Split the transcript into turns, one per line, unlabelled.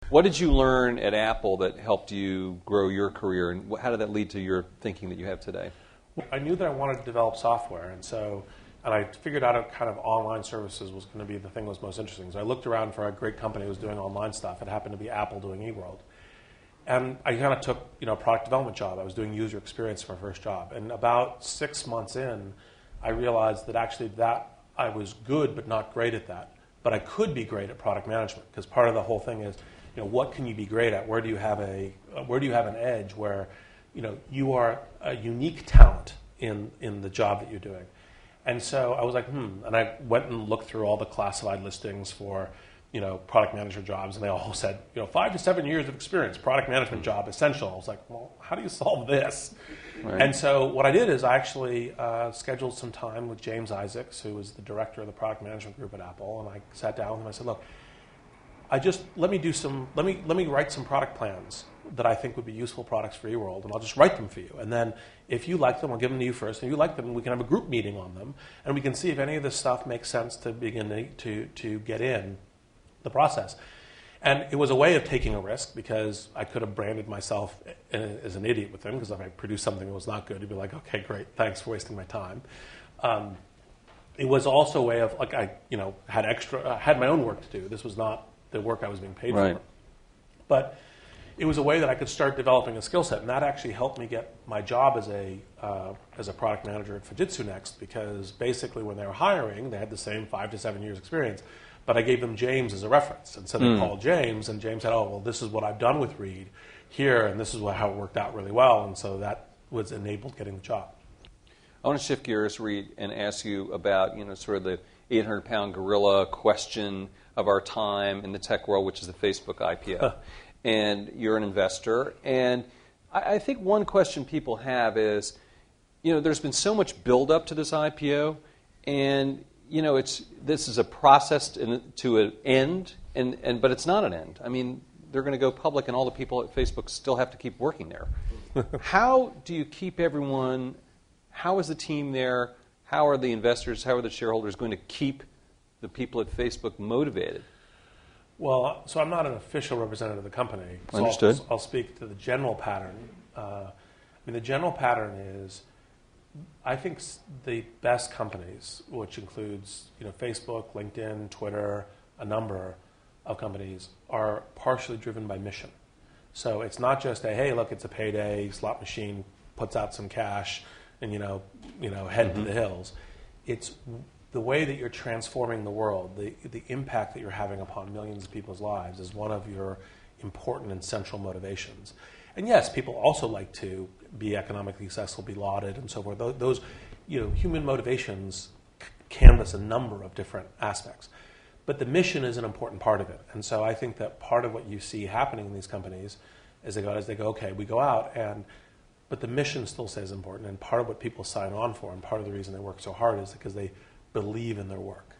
What did you learn at Apple that helped you grow your career, and how did that lead to your thinking that you have today?
I knew that I wanted to develop software, and I figured out a kind of online services was going to be the thing that was most interesting. So I looked around for a great company that was doing online stuff. It happened to be Apple doing eWorld. And I kind of took a product development job. I was doing user experience for my first job. And about 6 months in, I realized that actually that I was good but not great at that. But I could be great at product management, because part of the whole thing is, what can you be great at? Where do you have an edge where you are a unique talent in the job that you're doing? And so I was like, and I went and looked through all the classified listings for product manager jobs, and they all said, 5 to 7 years of experience, product management job, essential. I was like, well, how do you solve this? Right. And so what I did is I actually scheduled some time with James Isaacs, who was the director of the product management group at Apple, and I sat down with him. I said, look, let me write some product plans that I think would be useful products for eWorld, and I'll just write them for you. And then if you like them, I'll give them to you first. And if you like them, we can have a group meeting on them, and we can see if any of this stuff makes sense to begin to get in the process. And it was a way of taking a risk, because I could have branded myself as an idiot with them, because if I produced something that was not good, he'd be like, okay, great, thanks for wasting my time. It was also a way of, I had my own work to do. This was not the work I was being paid for. But it was a way that I could start developing a skill set, and that actually helped me get my job as a product manager at Fujitsu Next, because basically when they were hiring, they had the same 5 to 7 years experience, but I gave them James as a reference, and so they called James, and James said, oh, well, this is what I've done with Reid here, and this is how it worked out really well, and so that was enabled getting the job.
I want to shift gears, Reid, and ask you about sort of the 800-pound gorilla question of our time in the tech world, which is the Facebook IPO. And you're an investor. And I think one question people have is, there's been so much build-up to this IPO, and this is a process to an end, but it's not an end. I mean, they're going to go public, and all the people at Facebook still have to keep working there. How do you keep everyone? How is the team there? How are the investors? How are the shareholders going to keep the people at Facebook motivated?
Well, so I'm not an official representative of the company. So
Understood.
I'll speak to the general pattern. The general pattern is, I think the best companies, which includes Facebook, LinkedIn, Twitter, a number of companies, are partially driven by mission. So it's not just hey, look, it's a payday, slot machine puts out some cash, and head to the hills. It's the way that you're transforming the world, the impact that you're having upon millions of people's lives is one of your important and central motivations. And yes, people also like to be economically successful, be lauded, and so forth. Those human motivations canvas a number of different aspects. But the mission is an important part of it. And so I think that part of what you see happening in these companies is they go, okay, we go out, but the mission still stays important. And part of what people sign on for, and part of the reason they work so hard, is because they believe in their work.